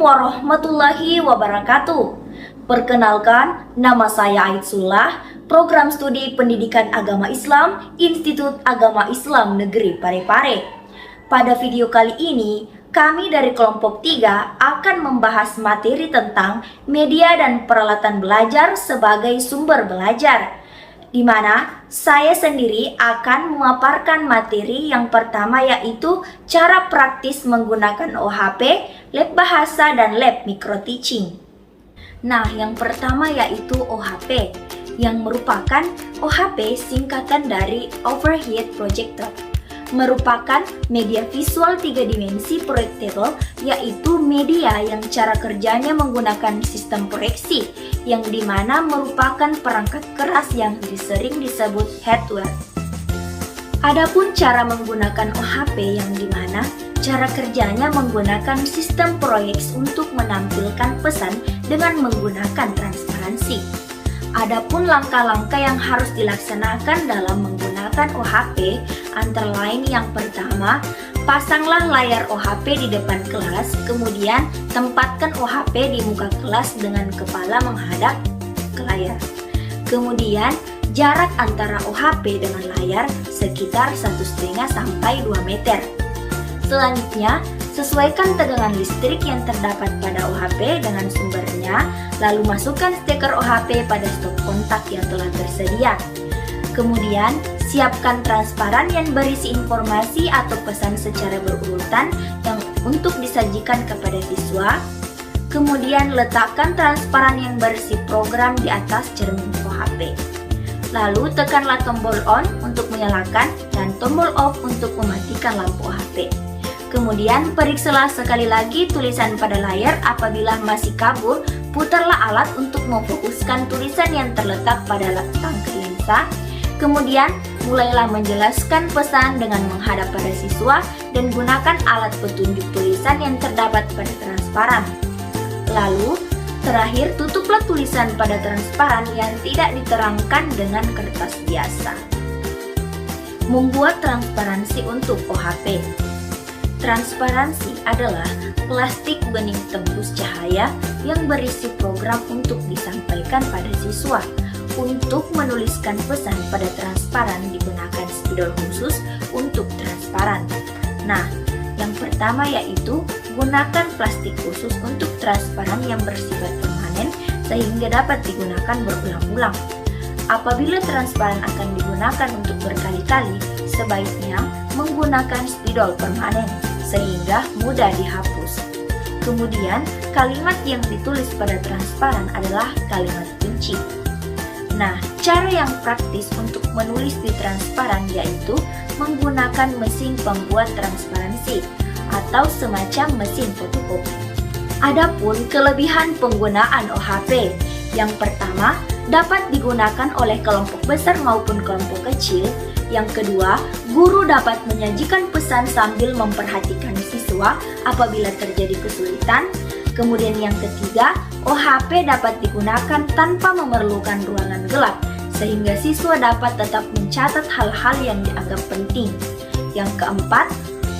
warahmatullahi wabarakatuh. Perkenalkan, nama saya Aidsullah, Program Studi Pendidikan Agama Islam, Institut Agama Islam Negeri Parepare. Pada video kali ini, kami dari kelompok 3 akan membahas materi tentang media dan peralatan belajar sebagai sumber belajar, di mana saya sendiri akan memaparkan materi yang pertama, yaitu cara praktis menggunakan OHP, lab bahasa, dan lab micro teaching. Nah, yang pertama yaitu OHP, yang merupakan OHP singkatan dari Overhead Projector. Merupakan media visual 3 dimensi proyektable, yaitu media yang cara kerjanya menggunakan sistem proyeksi, yang dimana merupakan perangkat keras yang sering disebut hardware. Adapun cara menggunakan OHP yang dimana cara kerjanya menggunakan sistem proyeksi untuk menampilkan pesan dengan menggunakan transparansi. Adapun langkah-langkah yang harus dilaksanakan dalam menggunakan OHP antara lain yang pertama, pasanglah layar OHP di depan kelas, kemudian tempatkan OHP di muka kelas dengan kepala menghadap ke layar. Kemudian jarak antara OHP dengan layar sekitar 1,5 sampai 2 meter. Selanjutnya, sesuaikan tegangan listrik yang terdapat pada OHP dengan sumbernya, lalu masukkan steker OHP pada stop kontak yang telah tersedia. Kemudian, siapkan transparan yang berisi informasi atau pesan secara berurutan yang untuk disajikan kepada siswa. Kemudian, letakkan transparan yang berisi program di atas cermin OHP. Lalu, tekanlah tombol on untuk menyalakan dan tombol off untuk mematikan lampu OHP. Kemudian periksalah sekali lagi tulisan pada layar. Apabila masih kabur, putarlah alat untuk memfokuskan tulisan yang terletak pada tangkai lensa. Kemudian mulailah menjelaskan pesan dengan menghadap pada siswa dan gunakan alat petunjuk tulisan yang terdapat pada transparan. Lalu terakhir, tutuplah tulisan pada transparan yang tidak diterangkan dengan kertas biasa. Membuat transparansi untuk OHP. Transparansi adalah plastik bening tembus cahaya yang berisi program untuk disampaikan pada siswa. Untuk menuliskan pesan pada transparan digunakan spidol khusus untuk transparan. Nah, yang pertama yaitu gunakan plastik khusus untuk transparan yang bersifat permanen sehingga dapat digunakan berulang-ulang. Apabila transparan akan digunakan untuk berkali-kali, sebaiknya menggunakan spidol permanen sehingga mudah dihapus. Kemudian, kalimat yang ditulis pada transparan adalah kalimat kunci. Nah, cara yang praktis untuk menulis di transparan yaitu menggunakan mesin pembuat transparansi atau semacam mesin fotokopi. Adapun kelebihan penggunaan OHP, yang pertama, dapat digunakan oleh kelompok besar maupun kelompok kecil. Yang kedua, guru dapat menyajikan pesan sambil memperhatikan siswa apabila terjadi kesulitan. Kemudian yang ketiga, OHP dapat digunakan tanpa memerlukan ruangan gelap, sehingga siswa dapat tetap mencatat hal-hal yang dianggap penting. Yang keempat,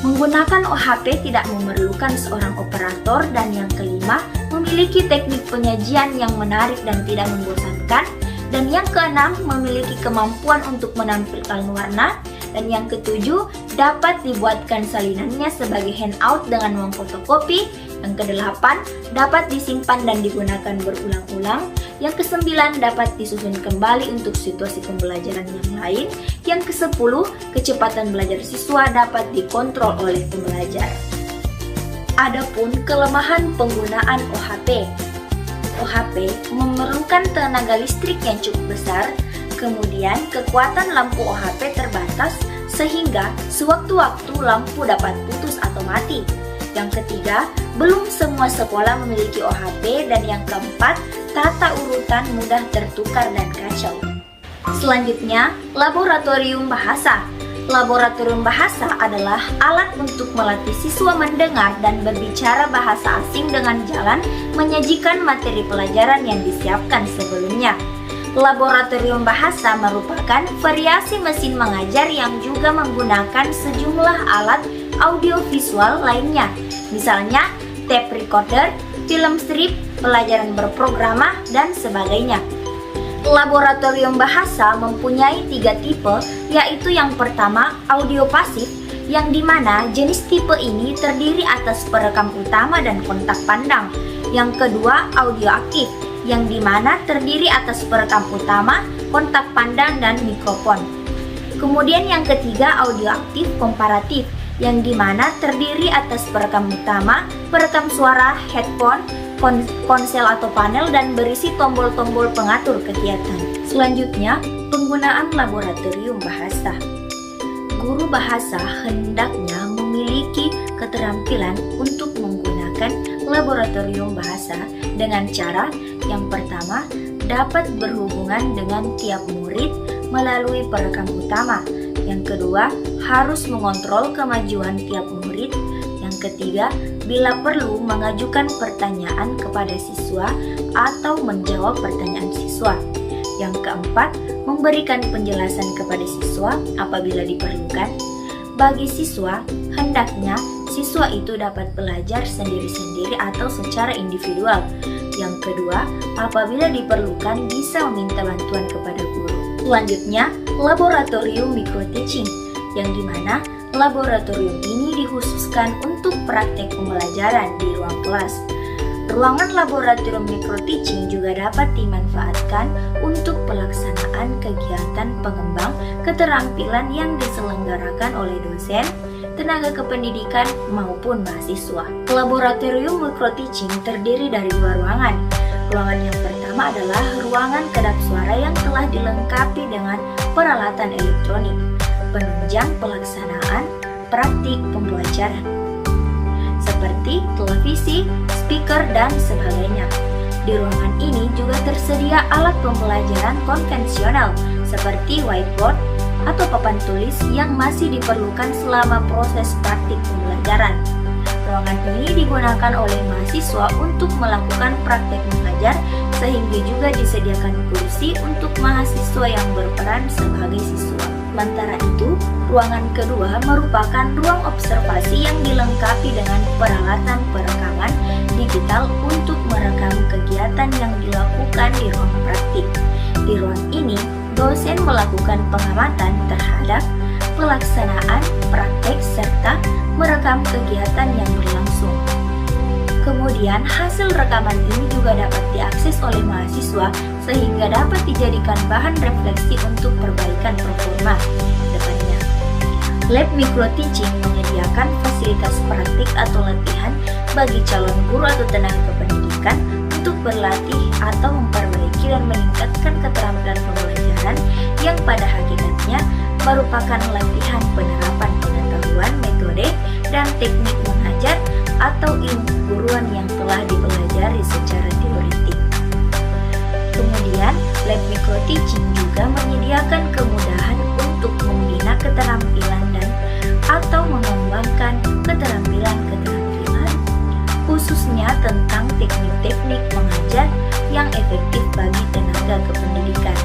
menggunakan OHP tidak memerlukan seorang operator. Dan yang kelima, memiliki teknik penyajian yang menarik dan tidak membosankan. Dan yang keenam, memiliki kemampuan untuk menampilkan warna. Dan yang ketujuh, dapat dibuatkan salinannya sebagai handout dengan memfotokopi. Yang kedelapan, dapat disimpan dan digunakan berulang-ulang. Yang kesembilan, dapat disusun kembali untuk situasi pembelajaran yang lain. Yang kesepuluh, kecepatan belajar siswa dapat dikontrol oleh pembelajar. Adapun kelemahan penggunaan OHP. OHP memerlukan tenaga listrik yang cukup besar, kemudian kekuatan lampu OHP terbatas sehingga sewaktu-waktu lampu dapat putus atau mati. Yang ketiga, belum semua sekolah memiliki OHP. Dan yang keempat, tata urutan mudah tertukar dan kacau. Selanjutnya, laboratorium bahasa. Laboratorium bahasa adalah alat untuk melatih siswa mendengar dan berbicara bahasa asing dengan jalan menyajikan materi pelajaran yang disiapkan sebelumnya. Laboratorium bahasa merupakan variasi mesin mengajar yang juga menggunakan sejumlah alat audiovisual lainnya, misalnya tape recorder, film strip, pelajaran berprograma, dan sebagainya. Laboratorium bahasa mempunyai 3 tipe, yaitu yang pertama audio pasif, yang dimana jenis tipe ini terdiri atas perekam utama dan kontak pandang. Yang kedua audio aktif, yang dimana terdiri atas perekam utama, kontak pandang, dan mikrofon. Kemudian yang ketiga audio aktif komparatif, yang dimana terdiri atas perekam utama, perekam suara, headphone, ponsel atau panel, dan berisi tombol-tombol pengatur kegiatan. Selanjutnya, penggunaan laboratorium bahasa. Guru bahasa hendaknya memiliki keterampilan untuk menggunakan laboratorium bahasa dengan cara yang pertama, dapat berhubungan dengan tiap murid melalui perekam utama. Yang kedua, harus mengontrol kemajuan tiap murid. Yang ketiga, bila perlu mengajukan pertanyaan kepada siswa atau menjawab pertanyaan siswa. Yang keempat, memberikan penjelasan kepada siswa apabila diperlukan. Bagi siswa, hendaknya siswa itu dapat belajar sendiri-sendiri atau secara individual. Yang kedua, apabila diperlukan bisa meminta bantuan kepada guru. Selanjutnya, laboratorium microteaching, yang dimana laboratorium ini dikhususkan untuk praktek pembelajaran di ruang kelas. Ruangan laboratorium microteaching juga dapat dimanfaatkan untuk pelaksanaan kegiatan pengembang keterampilan yang diselenggarakan oleh dosen, tenaga kependidikan, maupun mahasiswa. Laboratorium microteaching terdiri dari 2 ruangan. Ruangan yang pertama adalah ruangan kedap suara yang telah dilengkapi dengan peralatan elektronik, penunjang pelaksanaan praktik pembelajaran, seperti televisi, speaker, dan sebagainya. Di ruangan ini juga tersedia alat pembelajaran konvensional seperti whiteboard atau papan tulis yang masih diperlukan selama proses praktik pembelajaran. Ruangan ini digunakan oleh mahasiswa untuk melakukan praktek mengajar, sehingga juga disediakan kursi untuk mahasiswa yang berperan sebagai siswa. Sementara itu, ruangan kedua merupakan ruang observasi yang dilengkapi dengan peralatan perekaman digital untuk merekam kegiatan yang dilakukan di ruang praktik. Di ruang ini, dosen melakukan pengamatan terhadap pelaksanaan praktek serta merekam kegiatan yang berlangsung. Kemudian hasil rekaman ini juga dapat diakses oleh mahasiswa sehingga dapat dijadikan bahan refleksi untuk perbaikan performa depannya. Lab microteaching menyediakan fasilitas praktik atau latihan bagi calon guru atau tenaga kependidikan untuk berlatih atau memperbaiki dan meningkatkan keterampilan pembelajaran yang pada hakikatnya merupakan latihan penerapan pengetahuan, metode, dan teknik mengajar atau ilmu keguruan yang telah dipelajari secara teoretik. Kemudian, lab microteaching juga menyediakan kemudahan untuk membina keterampilan dan atau mengembangkan keterampilan khususnya tentang teknik-teknik mengajar yang efektif bagi tenaga kependidikan.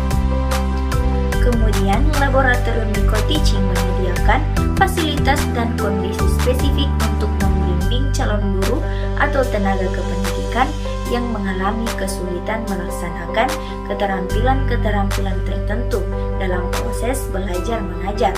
Kemudian, laboratorium microteaching menyediakan fasilitas dan kondisi spesifik untuk membimbing calon guru atau tenaga kependidikan yang mengalami kesulitan melaksanakan keterampilan-keterampilan tertentu dalam proses belajar mengajar.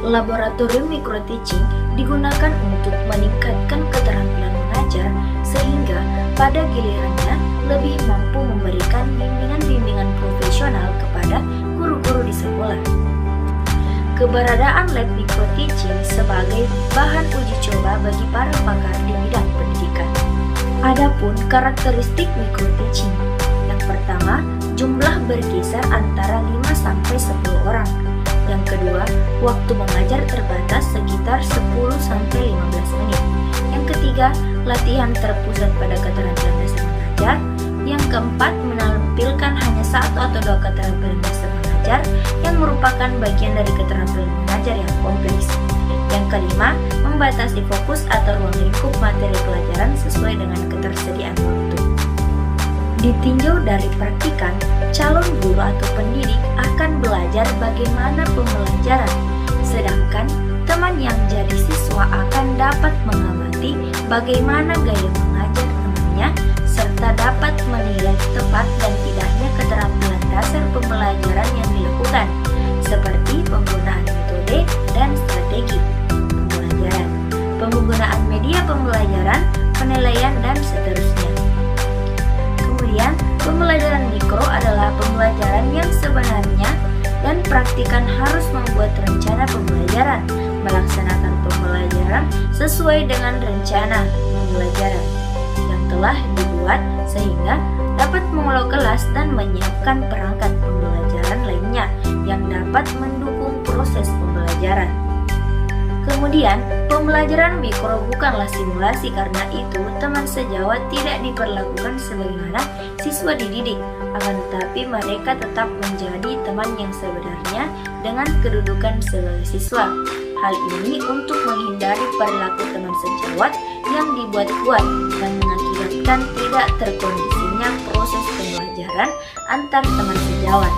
Laboratorium microteaching digunakan untuk meningkatkan keterampilan mengajar sehingga pada gilirannya lebih mampu memberikan bimbingan-bimbingan profesional kepada guru-guru di sekolah. Keberadaan lab microteaching sebagai bahan uji coba bagi para pakar di bidang pendidikan. Adapun karakteristik microteaching. Yang pertama, jumlah berkisar antara 5-10 orang. Yang kedua, waktu mengajar terbatas sekitar 10-15 menit. Yang ketiga, latihan terpusat pada keterampilan dasar mengajar. Yang keempat, menampilkan hanya 1 atau 2 keterampilan dasar mengajar yang merupakan bagian dari keterampilan mengajar yang kompleks. Yang kelima, membatasi fokus atau ruang lingkup materi pelajaran sesuai dengan ketersediaan waktu. Ditinjau dari praktikan, calon guru atau pendidik akan belajar bagaimana pembelajaran, sedangkan teman yang jadi siswa akan dapat mengamati bagaimana gaya mengajar temannya siswanya, serta dapat menilai tepat dan tidaknya keterampilan dasar pembelajaran yang dilakukan, seperti penggunaan metode dan strategi pembelajaran, penggunaan media pembelajaran, penilaian, dan seterusnya. Kemudian, pembelajaran mikro adalah pembelajaran yang sebenarnya dan praktikan harus membuat rencana pembelajaran, melaksanakan pembelajaran sesuai dengan rencana pembelajaran yang telah dibuat sehingga dapat mengelola kelas dan menyiapkan perangkat pembelajaran lainnya yang dapat mendukung proses pembelajaran. Kemudian, pembelajaran mikro bukanlah simulasi, karena itu teman sejawat tidak diperlakukan sebagaimana siswa dididik, akan tetapi mereka tetap menjadi teman yang sebenarnya dengan kedudukan sebagai siswa. Hal ini untuk menghindari perilaku teman sejawat yang dibuat kuat dan mengakibatkan tidak terkondisinya proses pembelajaran antar teman sejawat.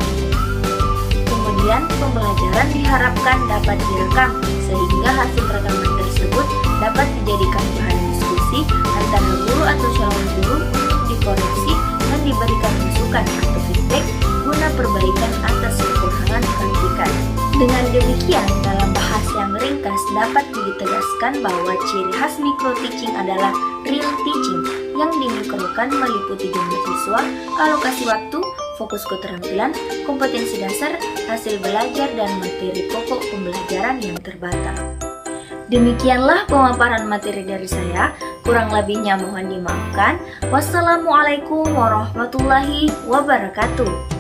Kemudian, pembelajaran diharapkan dapat direkam sehingga hasil rekaman tersebut dapat dijadikan bahan diskusi antara guru atau calon guru untuk dikoreksi dan diberikan masukan atau feedback guna perbaikan atas kekurangan praktikan. Dengan demikian, dalam bahasa yang ringkas dapat ditegaskan bahwa ciri khas micro teaching adalah real teaching yang dimikrokan meliputi jumlah siswa, alokasi waktu, fokus keterampilan, kompetensi dasar, hasil belajar, dan materi pokok pembelajaran yang terbatas. Demikianlah pemaparan materi dari saya, kurang lebihnya mohon dimaafkan. Wassalamualaikum warahmatullahi wabarakatuh.